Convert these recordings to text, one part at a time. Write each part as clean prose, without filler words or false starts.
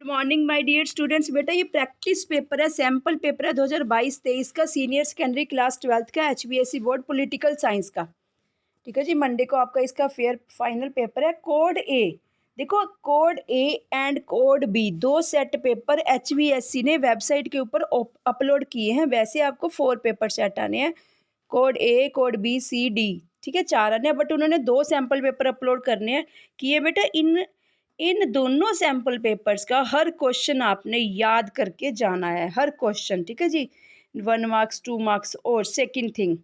Morning my dear students. बेटा ये practice paper है, सैम्पल पेपर है 2022-23 का, सीनियर सेकेंडरी क्लास 12th का, HBSE बोर्ड पॉलिटिकल साइंस का। ठीक है जी, मंडे को आपका इसका फेयर फाइनल पेपर है। कोड ए, देखो code A and code B दो सेट पेपर HBSE ने वेबसाइट के ऊपर अपलोड किए हैं। वैसे आपको 4 पेपर सेट आने हैं, कोड ए, कोड बी, सी, डी, ठीक है 4 आने हैं, बट उन्होंने 2 सैम्पल पेपर अपलोड करने हैं कि ये बेटा इन इन दोनों सैम्पल पेपर्स का हर क्वेश्चन आपने याद करके जाना है, हर क्वेश्चन, ठीक है जी। 1 मार्क्स 2 मार्क्स। और सेकंड थिंग,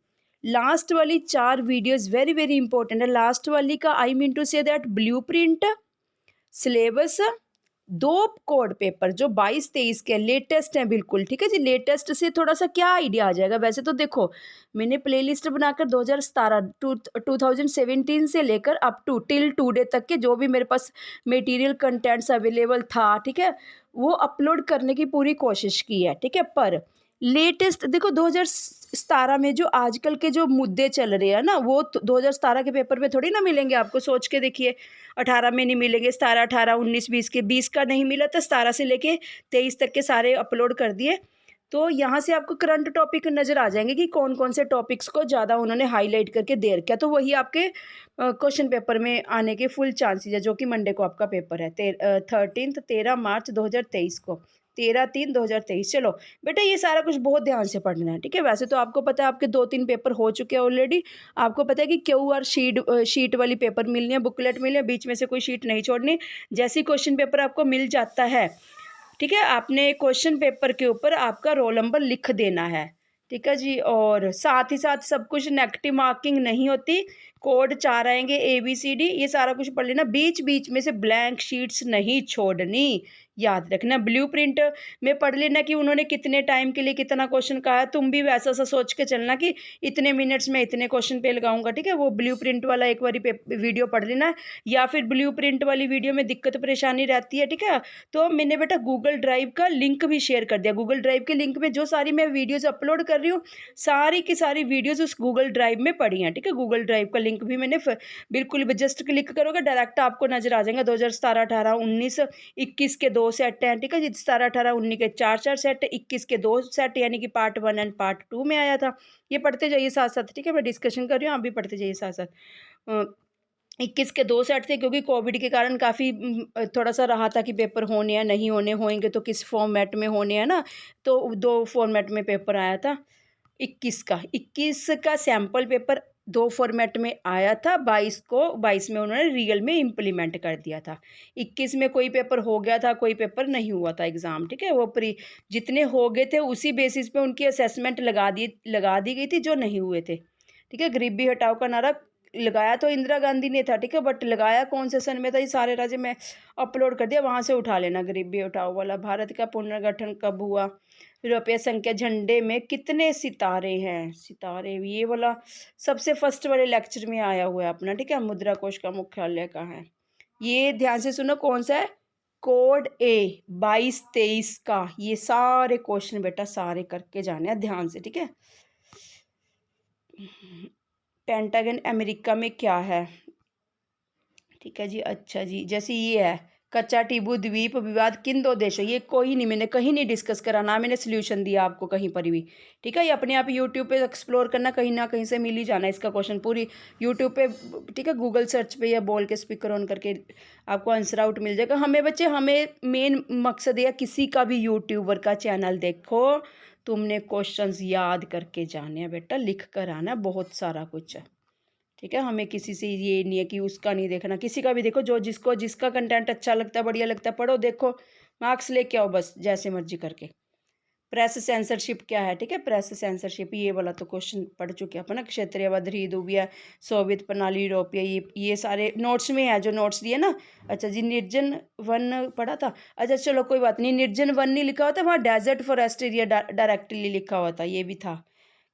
लास्ट वाली 4 वीडियोस वेरी वेरी इंपॉर्टेंट है। लास्ट वाली का I mean to say that blueprint, syllabus, 2 code paper जो 22-23 के लेटेस्ट हैं बिल्कुल, ठीक है जी। लेटेस्ट से थोड़ा सा क्या आइडिया आ जाएगा। वैसे तो देखो मैंने प्लेलिस्ट बनाकर 2017 से लेकर अप टू टिल टुडे तक के जो भी मेरे पास मटेरियल कंटेंट्स अवेलेबल था, ठीक है, वो अपलोड करने की पूरी कोशिश की है, ठीक है। पर लेटेस्ट देखो 2017 में जो आजकल के जो मुद्दे चल रहे हैं ना, वो 2017 के पेपर में थोड़ी ना मिलेंगे आपको। सोच के देखिए, 18 में नहीं मिलेंगे, 17, 18, 19, 20 के 20 का नहीं मिला तो 17 से लेके 23 तक के सारे अपलोड कर दिए। तो यहाँ से आपको करंट टॉपिक नज़र आ जाएंगे कि कौन कौन से टॉपिक्स को ज़्यादा उन्होंने हाईलाइट करके दे रखा, तो वही आपके क्वेश्चन पेपर में आने के फुल चांसेस है, जो कि मंडे को आपका पेपर है 13 मार्च 2023 को, 13/3/2023। चलो बेटा ये सारा कुछ बहुत ध्यान से पढ़ना है, ठीक है। वैसे तो आपको पता है आपके 2-3 पेपर हो चुके हैं ऑलरेडी। आपको पता है कि QR शीट वाली पेपर मिलनी है, बुकलेट मिलनी है, बीच में से कोई शीट नहीं छोड़नी। जैसी क्वेश्चन पेपर आपको मिल जाता है, ठीक है, आपने क्वेश्चन पेपर के ऊपर आपका रोल नंबर लिख देना है, ठीक है जी। और साथ ही साथ सब कुछ नेगेटिव मार्किंग नहीं होती। कोड 4 आएंगे ABCD, ये सारा कुछ पढ़ लेना। बीच बीच में से ब्लैंक शीट्स नहीं छोड़नी, याद रखना। ब्लूप्रिंट में पढ़ लेना कि उन्होंने कितने टाइम के लिए कितना क्वेश्चन कहा है। तुम भी वैसा सा सोच के चलना कि इतने मिनट्स में इतने क्वेश्चन पे लगाऊंगा, ठीक है। वो ब्लूप्रिंट वाला एक बारी वीडियो पढ़ लेना है, या फिर ब्लूप्रिंट वाली वीडियो में दिक्कत परेशानी रहती है, ठीक है, तो मैंने बेटा गूगल ड्राइव का लिंक भी शेयर कर दिया। गूगल ड्राइव के लिंक में जो सारी मैं वीडियोज़ अपलोड कर रही हूँ, सारी की सारी वीडियोज़ उस गूगल ड्राइव में पड़ी हैं, ठीक है। गूगल ड्राइव का लिंक भी मैंने बिल्कुल जस्ट क्लिक करोगे डायरेक्ट आपको नजर आ जाएगा। 2017, 18, 19, 21 के 2 सेट हैं, ठीक है जी। 17, 18, 19 के 4 सेट, 21 के 2 सेट, यानी कि पार्ट 1 एंड पार्ट 2 में आया था। ये पढ़ते जाइए साथ साथ, ठीक है। मैं डिस्कशन कर रही हूँ, आप भी पढ़ते जाइए साथ साथ। 21 के 2 सेट थे, क्योंकि कोविड के कारण काफ़ी थोड़ा-सा रहा था कि पेपर होने हैं, नहीं होने, होंगे तो किस फॉर्मेट में होने हैं ना, तो 2 फॉर्मेट में पेपर आया था। 21 का सैंपल पेपर 2 फॉर्मेट में आया था, 22 में उन्होंने रियल में इम्प्लीमेंट कर दिया था। 21 में कोई पेपर हो गया था, कोई पेपर नहीं हुआ था एग्ज़ाम, ठीक है। वो जितने हो गए थे उसी बेसिस पे उनकी असेसमेंट लगा दी गई थी जो नहीं हुए थे, ठीक है। गरीबी हटाओ का नारा लगाया तो इंदिरा गांधी ने था, ठीक है, बट लगाया कौन से सन में था, ये सारे राज्य में अपलोड कर दिया, वहाँ से उठा लेना गरीबी हटाओ वाला। भारत का पुनर्गठन कब हुआ, यूरोपीय संख्या, झंडे में कितने सितारे हैं, सितारे ये वाला सबसे फर्स्ट वाले लेक्चर में आया हुआ है अपना, ठीक है। मुद्रा कोष का मुख्यालय कहाँ है, ये ध्यान से सुनो, कौन सा है, कोड ए 22-23 का। ये सारे क्वेश्चन बेटा सारे करके जाने हैं ध्यान से, ठीक है। पेंटागन अमेरिका में क्या है, ठीक है जी। अच्छा जी, जैसे ये है कच्चा टीबू द्वीप विवाद किन 2 देशों, ये कोई नहीं, मैंने कहीं नहीं डिस्कस करा ना, मैंने सोल्यूशन दिया आपको कहीं पर भी, ठीक है। ये अपने आप यूट्यूब पे एक्सप्लोर करना, कहीं ना कहीं से मिल ही जाना इसका क्वेश्चन पूरी यूट्यूब पे, ठीक है। गूगल सर्च पे या बोल के स्पीकर ऑन करके आपको आंसर आउट मिल जाएगा। हमें बच्चे, हमें मेन मकसद है किसी का भी यूट्यूबर का चैनल देखो, तुमने क्वेश्चंस याद करके जाने हैं बेटा, लिख कर आना, बहुत सारा कुछ है, ठीक है। हमें किसी से ये नहीं है कि उसका नहीं देखना, किसी का भी देखो, जो जिसका कंटेंट अच्छा लगता है, बढ़िया लगता है, पढ़ो, देखो, मार्क्स लेके आओ बस, जैसे मर्जी करके। प्रेस सेंसरशिप क्या है, ठीक है। प्रेस सेंसरशिप ये वाला तो क्वेश्चन पढ़ चुके हैं अपन ना। क्षेत्रीयवाद, ध्रुवीय, सोवियत प्रणाली, यूरोपीय, ये सारे नोट्स में है, जो नोट्स दिए ना। अच्छा जी, निर्जन वन पढ़ा था, अच्छा चलो कोई बात नहीं, निर्जन वन नहीं लिखा हुआ था, वहाँ डेजर्ट फॉरेस्ट एरिया डायरेक्टली लिखा हुआ था, ये भी था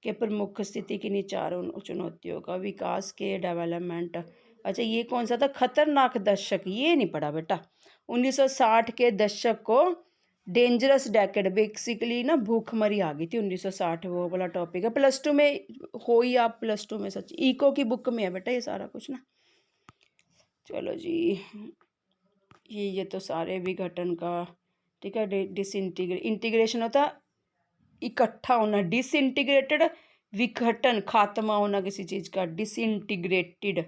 कि प्रमुख स्थिति की चारों चुनौतियों का विकास के डेवलपमेंट। अच्छा ये कौन सा था, खतरनाक दशक, ये नहीं पढ़ा बेटा। 1960 के दशक को डेंजरस डेकेड, बेसिकली ना भूखमरी आ गई थी 1960, वो वाला टॉपिक है। +2 में हो ही आप, +2 में सच इको की बुक में है बेटा ये सारा कुछ ना। चलो जी, ये तो सारे विघटन का ठीक है। इंटीग्रेशन होता है इकट्ठा होना, डिसइंटीग्रेटेड विघटन, खात्मा होना किसी चीज़ का, disintegrated.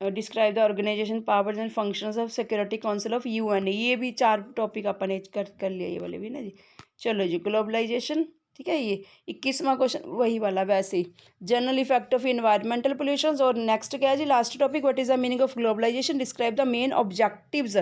Describe the organisation powers and functions of security council of UN. ये भी 4 टॉपिक अपन एज कर लिया, ये वाले भी ना जी। चलो जी, ग्लोबलाइजेशन, ठीक है। ये 21वां क्वेश्चन वही वाला वैसे ही, general effect of environmental pollution. और नेक्स्ट क्या है जी, last topic, what is the meaning of globalisation, describe the main objectives.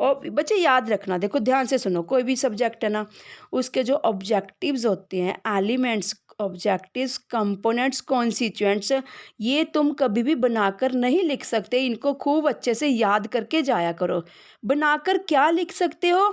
और बच्चे याद रखना, देखो ध्यान से सुनो, कोई भी सब्जेक्ट है ना, उसके जो ऑब्जेक्टिव्स होते हैं, एलिमेंट्स, ऑब्जेक्टिव्स, कंपोनेंट्स, कॉन्स्टिट्यूएंट्स, ये तुम कभी भी बनाकर नहीं लिख सकते, इनको खूब अच्छे से याद करके जाया करो। बनाकर क्या लिख सकते हो,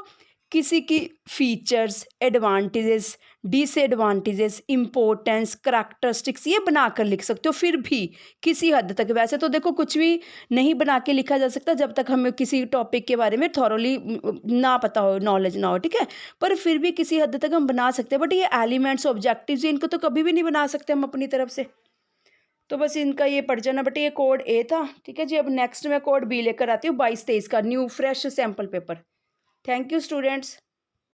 किसी की features, advantages, disadvantages, importance, characteristics, ये बनाकर लिख सकते हो। फिर भी किसी हद तक, वैसे तो देखो कुछ भी नहीं बना के लिखा जा सकता जब तक हमें किसी टॉपिक के बारे में थॉरोली ना पता हो, नॉलेज ना हो, ठीक है। पर फिर भी किसी हद तक हम बना सकते हैं, बट ये एलिमेंट्स, ऑब्जेक्टिव्स, इनको तो कभी भी नहीं बना सकते हम अपनी तरफ से। तो बस इनका ये पढ़ जाना। बट ये कोड ए था, ठीक है जी। अब नेक्स्ट मैं कोड बी लेकर आती हूँ 22-23 का, new fresh sample paper. Thank you students.